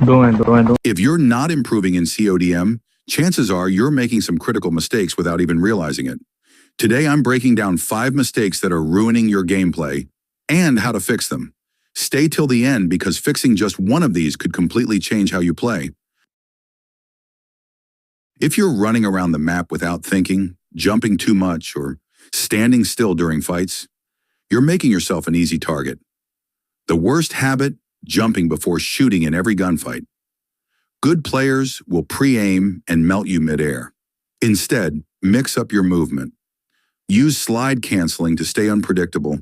Doing. If you're not improving in CODM, chances are you're making some critical mistakes without even realizing it. Today, I'm breaking down 5 mistakes that are ruining your gameplay and how to fix them. Stay till the end because fixing just one of these could completely change how you play. If you're running around the map without thinking, jumping too much, or standing still during fights, you're making yourself an easy target. The worst habit, jumping before shooting in every gunfight. Good players will pre-aim and melt you midair. Instead, mix up your movement. Use slide canceling to stay unpredictable,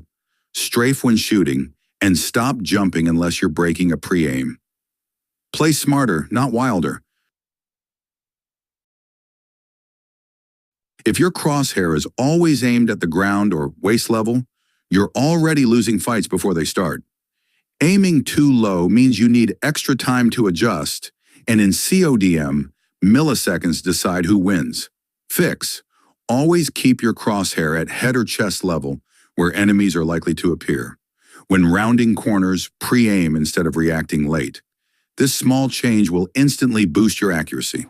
strafe when shooting, and stop jumping unless you're breaking a pre-aim. Play smarter, not wilder. If your crosshair is always aimed at the ground or waist level, you're already losing fights before they start. Aiming too low means you need extra time to adjust, and in CODM, milliseconds decide who wins. Fix. Always keep your crosshair at head or chest level where enemies are likely to appear. When rounding corners, pre-aim instead of reacting late. This small change will instantly boost your accuracy.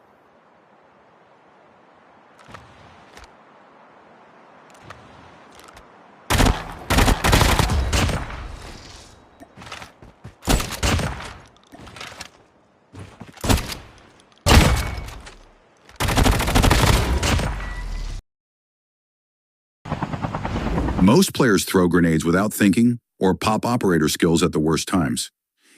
Most players throw grenades without thinking or pop operator skills at the worst times.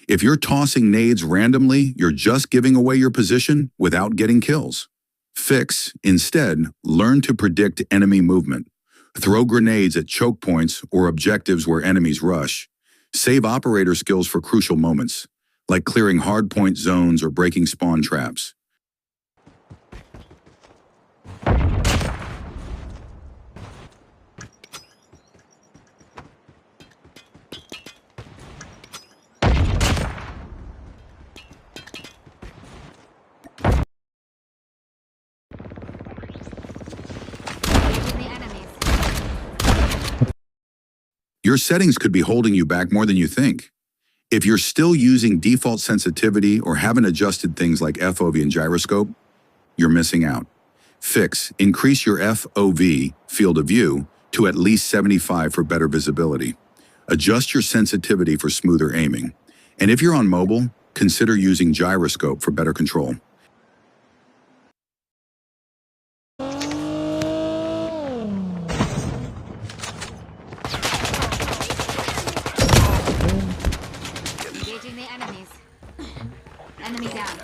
If you're tossing nades randomly, you're just giving away your position without getting kills. Fix. Instead, learn to predict enemy movement. Throw grenades at choke points or objectives where enemies rush. Save operator skills for crucial moments, like clearing hardpoint zones or breaking spawn traps. Your settings could be holding you back more than you think. If you're still using default sensitivity or haven't adjusted things like FOV and gyroscope, you're missing out. Fix. Increase your FOV, field of view, to at least 75 for better visibility. Adjust your sensitivity for smoother aiming. And if you're on mobile, consider using gyroscope for better control. Enemy down.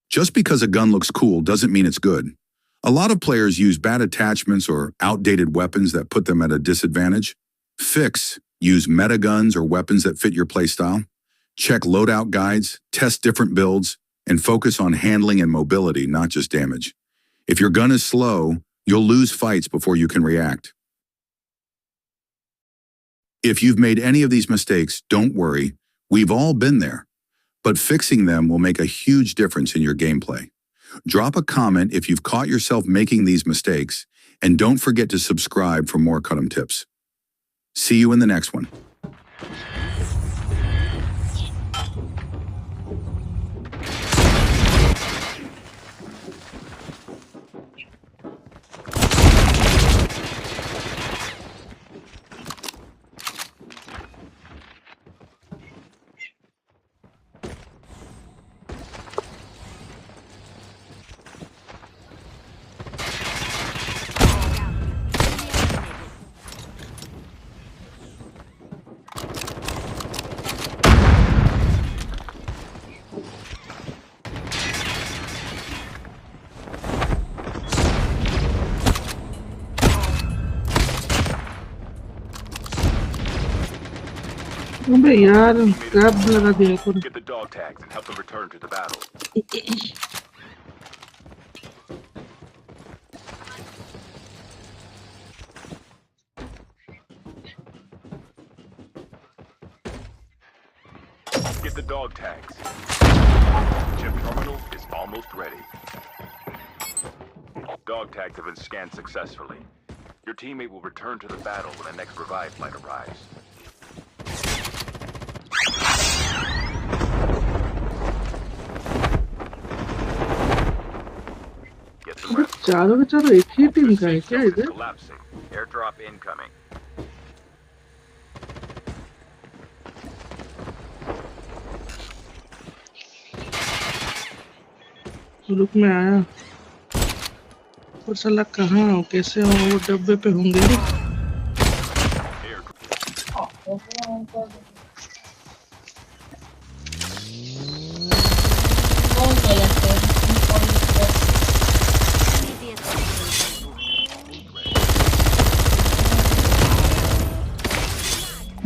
Just because a gun looks cool doesn't mean it's good. A lot of players use bad attachments or outdated weapons that put them at a disadvantage. Fix. Use meta guns or weapons that fit your playstyle. Check loadout guides, test different builds, and focus on handling and mobility, not just damage. If your gun is slow, you'll lose fights before you can react. If you've made any of these mistakes, don't worry. We've all been there. But fixing them will make a huge difference in your gameplay. Drop a comment if you've caught yourself making these mistakes, and don't forget to subscribe for more CODM tips. See you in the next one. अबे यार cap लगा दिया करो. Get the dog tags and help them return to the battle. Get the dog tags. Chip terminal is almost ready. Dog tags have been scanned successfully. Your teammate will return to the battle when the next revive flight arrives. Get the rest. चारों के चारों एक ही team The का है safe क्या zone is इधर? collapsing. Airdrop incoming. रुक में आया और साला कहाँ हो कैसे हो वो डब्बे पे होंगे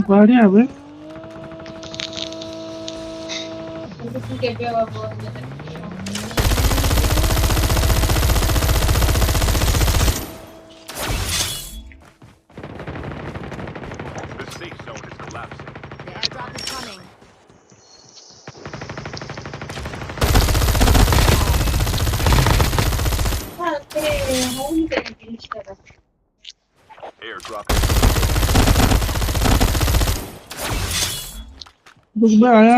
बढ़िया बे The safe zone is collapsing. The airdrop is coming. Airdrop. रुक में आया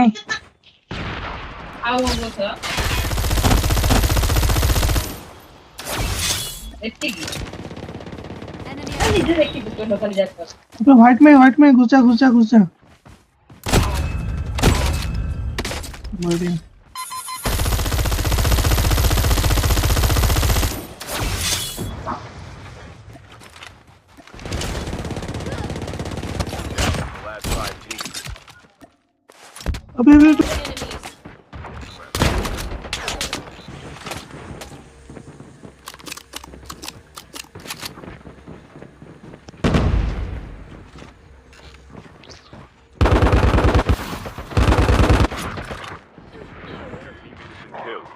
Enemy अबे व्हाइट में घुसा बढ़िया The last 5 teams. अबे enemies. Killed.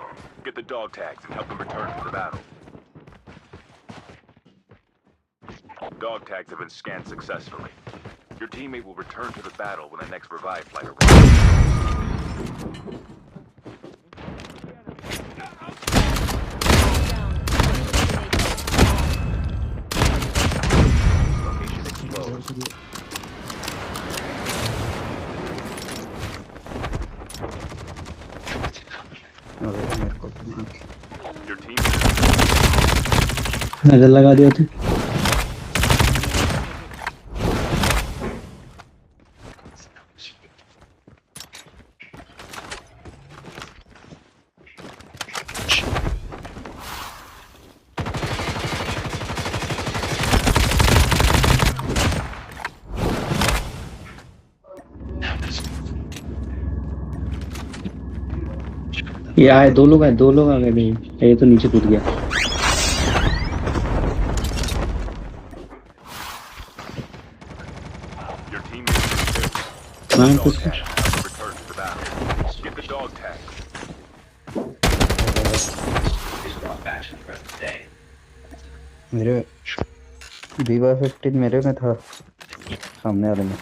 Get the dog tags and help them return to the battle. Dog tags have been scanned successfully. Your teammate will return to the battle when the next revive flight arrives. Location exposed. Your teammate नजर लगा दिया थे ये आए दो लोग आ गए भाई ये तो नीचे कूद गया Your teammate is killed. हाँ Dog कुछ tag. Return to the battle. Get the dog tag. मेरे V15 मेरे में था सामने वाले में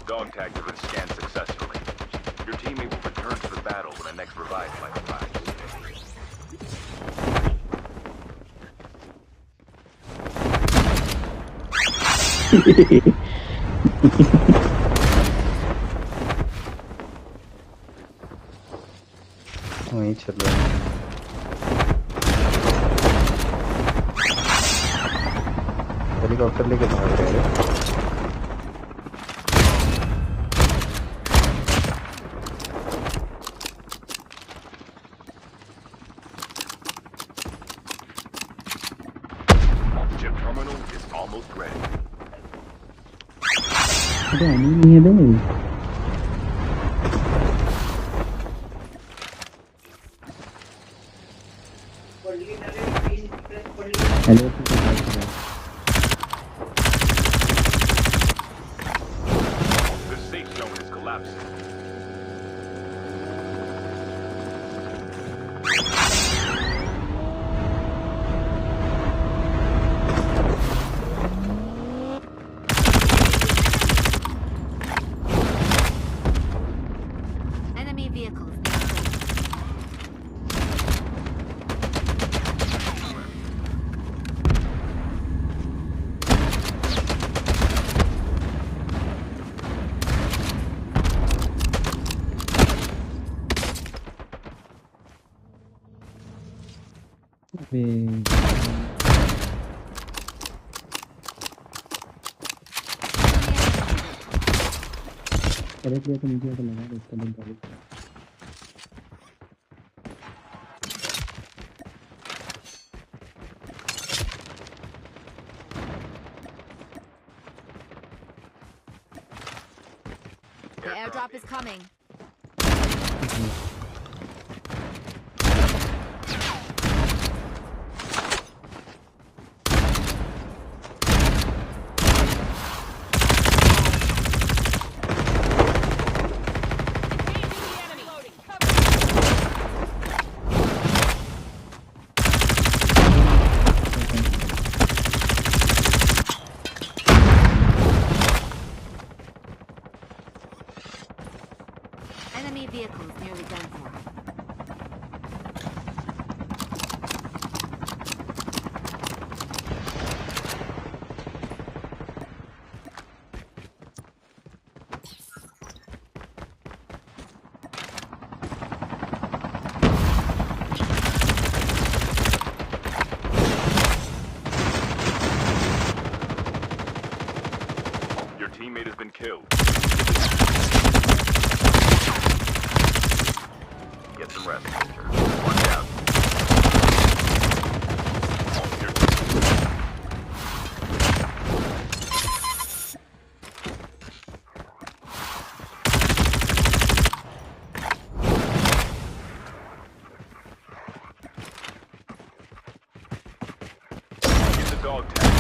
Dog tags have been scanned successfully. Your teammate will return to the battle when the next revive flight arrives. वहीं चल रहा है हेलीकॉप्टर लेके भाग रहे हैं Chip terminal is almost ready. अरे नहीं है बे hello The safe zone is collapsing. Correct लिया तो नीचे आके लगा दे इसका लिंक डालो The airdrop is coming. Enemy vehicles nearly done for. Your teammate has been killed. Get some rest, soldier. Watch out. Use the dog tag.